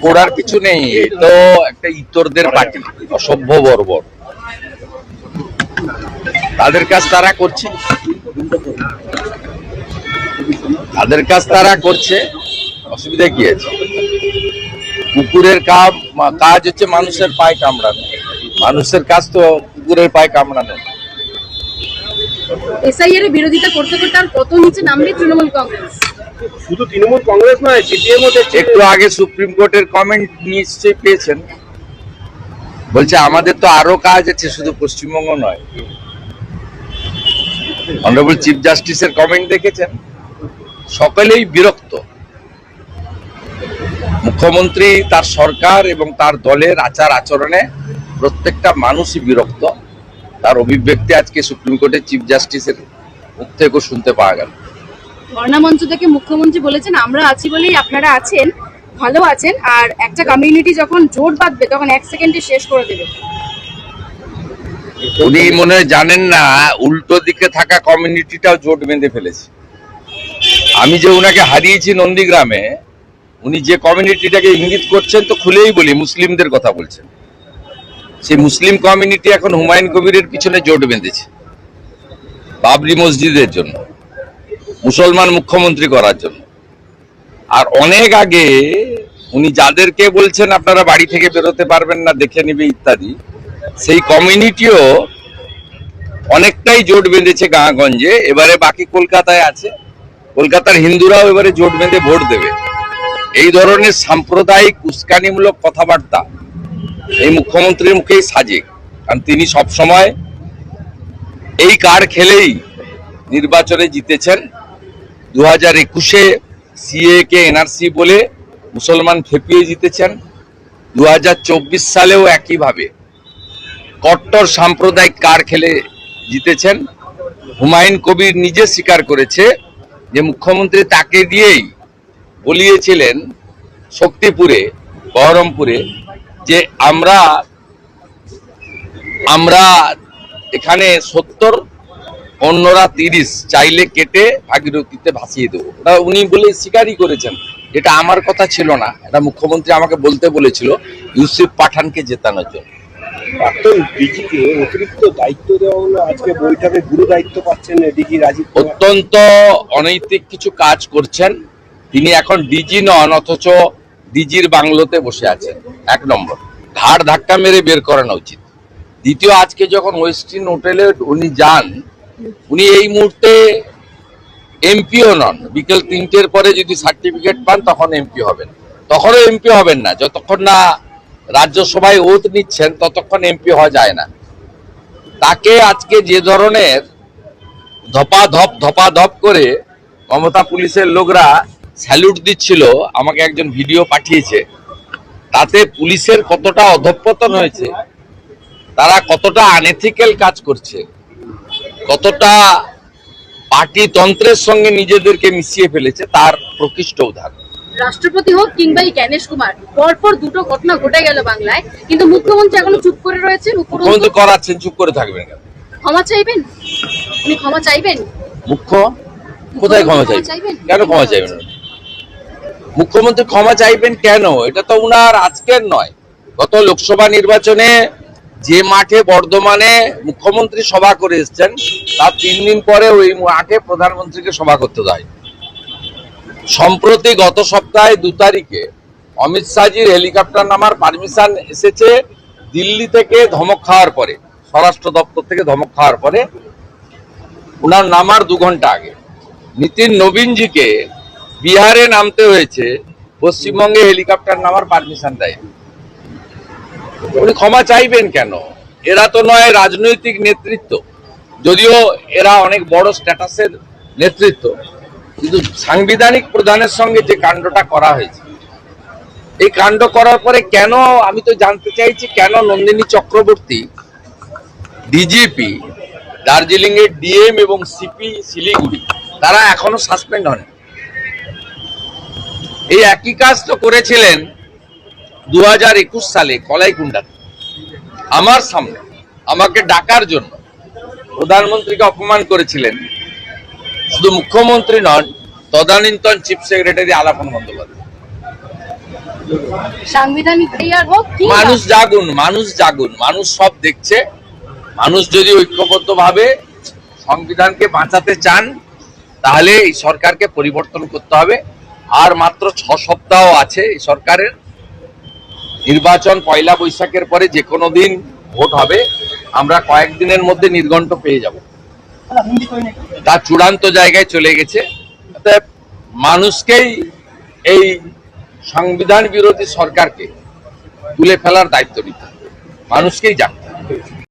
করার কিছু নেই, তো একটা ইতরদের পার্টি, অসভ্য বর্বর, তাদের কাজ তারা করছে, অসুবিধা কি আছে? কুকুরের কাজ হচ্ছে মানুষের পায়ে কামড়ানো, মানুষের কাজ তো কুকুরের পায়ে কামড়ানো। এসআইআর এর বিরোধিতা করতে করতে আর কত নিচে নামবে তৃণমূল কংগ্রেস? শুধু তৃণমূল কংগ্রেস নয়, সিপিএম ও একটু আগে সুপ্রিম কোর্টের কমেন্ট নিশ্চয়ই পেয়েছেন, বলছে আমাদের তো আরো কাজ আছে, শুধু পশ্চিমবঙ্গ নয়। অনারেবল চিফ জাস্টিসের কমেন্ট দেখেছেন? সকলেই বিরক্ত, মুখ্যমন্ত্রী, তার সরকার এবং তার দলের আচার আচরণে প্রত্যেকটা মানুষই বিরক্ত। তার অভিব্যক্তি আজকে সুপ্রিম কোর্টের চিফ জাস্টিসের মুখ থেকেও শুনতে পাওয়া গেল। ধর্ণা মঞ্চ থেকে মুখ্যমন্ত্রী বলেছেন আমরা আছি বলেই আপনারা আছেন, ভালো আছেন, আর একটা কমিউনিটি যখন জোট বাঁধবে তখন 1 সেকেন্ডে শেষ করে দেবে। উনি মনে হয় জানেন না, উল্টো দিকে থাকা কমিউনিটিটাও জোট বেঁধে ফেলেছে। আমি যে উনাকে হারিয়েছি নন্দীগ্রামে, উনি যে কমিউনিটিটাকে ইঙ্গিত করছেন, তো খুলেই বলি মুসলিমদের কথা বলছেন। সেই মুসলিম কমিউনিটি এখন হুমায়ুন কবিরের পিছনে জোট বেঁধেছে বাবরি মসজিদের জন্য, মুসলমান মুখ্যমন্ত্রী করার জন্য। আর অনেক আগে উনি যাদেরকে বলছেন আপনারা বাড়ি থেকে বেরোতে পারবেন না, দেখে নিবে ইত্যাদি, সেই কমিউনিটিও অনেকটাই জোট বেঁধেছে গাঁগঞ্জে। এবারে বাকি কলকাতায় আছে, কলকাতার হিন্দুরাও এবারে জোট বেঁধে ভোট দেবে। এই ধরনের সাম্প্রদায়িক উস্কানিমূলক কথাবার্তা এই মুখ্যমন্ত্রীর মুখেই সাজে, কারণ তিনি সব সময় এই কার্ড খেলেই নির্বাচনে জিতেছেন। 2021-এ সিএ কে এনআরসি বলে মুসলমান খেপিয়ে জিতেছেন। 2024 সালেও একইভাবে কট্টর সাম্প্রদায়িক কার্ড খেলে জিতেছেন। হুমায়ুন কবির নিজে স্বীকার করেছে যে মুখ্যমন্ত্রী তাকে দিয়েই বলিয়েছিলেন শক্তিপুরে, বহরমপুরে, যে আমরা এখানে 70, অন্যরা 30, চাইলে কেটে ভাগীরথীতে ভাসিয়ে দেবো। উনি বলে স্বীকারই করেছেন, এটা আমার কথা ছিল না, এটা মুখ্যমন্ত্রী আমাকে বলতে বলেছিল ইউসুফ পাঠানকে জেতানোর জন্য। প্রাক্তন ডিজিকে অতিরিক্ত দায়িত্ব দেওয়া হলো, আজকে বৈঠকে গুরু দায়িত্ব পাচ্ছেন ডিজি রাজীব। অত্যন্ত অনৈতিক কিছু কাজ করছেন তিনি। এখন ডিজি নন, অথচ ডিজির বাংলোতে বসে আছেন। 1 নম্বর, ঘাড় ধাক্কা মেরে বের করানো উচিত। দ্বিতীয়, আজকে যখন ওয়েস্টিন হোটেলে উনি যান, উনি এই মুহূর্তে এমপিও নন। বিকেল 3টের পরে যদি সার্টিফিকেট পান তখন এমপি হবেন, তখনও এমপি হবেন না। যতক্ষণ না রাজ্যসভায় ওথ নিচ্ছেন ততক্ষণ এমপি হওয়া যায় না। তাকে আজকে যে ধরনের ধপাধপ করে মমতা পুলিশের লোকরা স্যালুট দিচ্ছিল, আমাকে একজন ভিডিও পাঠিয়েছে, তাতে পুলিশের কতটা অধঃপতন হয়েছে, তারা কতটা আনএথিক্যাল কাজ করছে, কতটা পার্টিতন্ত্রের সঙ্গে নিজেদেরকে মিশিয়ে ফেলেছে, তার প্রকৃষ্ট উদাহরণ। রাষ্ট্রপতি হোক কিংবা জ্ঞানেশ কুমার, পরপর দুটো ঘটনা ঘটে গেল বাংলায়, কিন্তু মুখ্যমন্ত্রী এখনো চুপ করে রয়েছে। মুখ্যমন্ত্রী করাচ্ছেন, চুপ করে থাকবেন কেন? ক্ষমা চাইবেন? উনি ক্ষমা চাইবেন? কোথায় ক্ষমা চাইবেন? কেন ক্ষমা চাইবেন? মুখ্যমন্ত্রী ক্ষমা চাইবেন কেন? এটা তো উনার আজকের নয়। গত লোকসভা নির্বাচনে যে মাঠে বর্ধমানে মুখ্যমন্ত্রী সভা করে এসছেন, তার 3 দিন পরে ওই মাঠে প্রধানমন্ত্রীকে সভা করতে দেয়। সম্প্রতি গত সপ্তাহে 2 তারিখে অমিত শাহজির হেলিকপ্টার নামার পারমিশন এসেছে দিল্লি থেকে, ধমক খাওয়ার পরে, স্বরাষ্ট্র দপ্তর থেকে ধমক খাওয়ার পরে। উনার নামার 2 ঘন্টা আগে নীতিন নবীনজিকে বিহারে নামতে হয়েছে, পশ্চিমবঙ্গে হেলিকপ্টার নামার পারমিশন দেয়। উনি ক্ষমা চাইবেন কেন? এরা তো নয় রাজনৈতিক নেতৃত্ব, যদিও এরা অনেক বড় স্ট্যাটাসের নেতৃত্ব, কিন্তু সাংবিধানিক প্রধানের সঙ্গে যে কাণ্ডটা করা হয়েছে, এই কাণ্ড করার পরে কেন, আমি তো জানতে চাইছি কেন নন্দিনী চক্রবর্তী, ডিজিপি দার্জিলিং এর ডিএম এবং সিপি শিলিগুড়ি, তারা এখনো সাসপেন্ড হন। এই একই কাজ তো করেছিলেন 2021 সালে কলাইকুণ্ডাতে আমার সামনে, আমাকে ডাকার জন্য প্রধানমন্ত্রীকে অপমান করেছিলেন। শুধু মুখ্যমন্ত্রী নন, তদানীন্তন চিফ সেক্রেটারি আলাপন বন্দ্যোপাধ্যায়। সাংবিধানিক ক্লিয়ার হোক কি মানুষ জাগুন, মানুষ জাগুন, মানুষ সব দেখছে। মানুষ যদি ঐক্যবদ্ধভাবে সংবিধানকে বাঁচাতে চান তাহলে এই সরকারকে পরিবর্তন করতে হবে। আর মাত্র 6 সপ্তাহ আছে এই সরকারের। নির্বাচন পয়লা বৈশাখের পরে যে কোনো দিন ভোট হবে। আমরা কয়েকদিনের মধ্যে নির্ঘণ্ট পেয়ে যাব। তা চূড়ান্ত জায়গায় চলে গেছে। অতএব মানুষকেই এই সংবিধান বিরোধী সরকারকে তুলে ফেলার দায়িত্ব নিতে হবে, মানুষকেই জানতে হবে।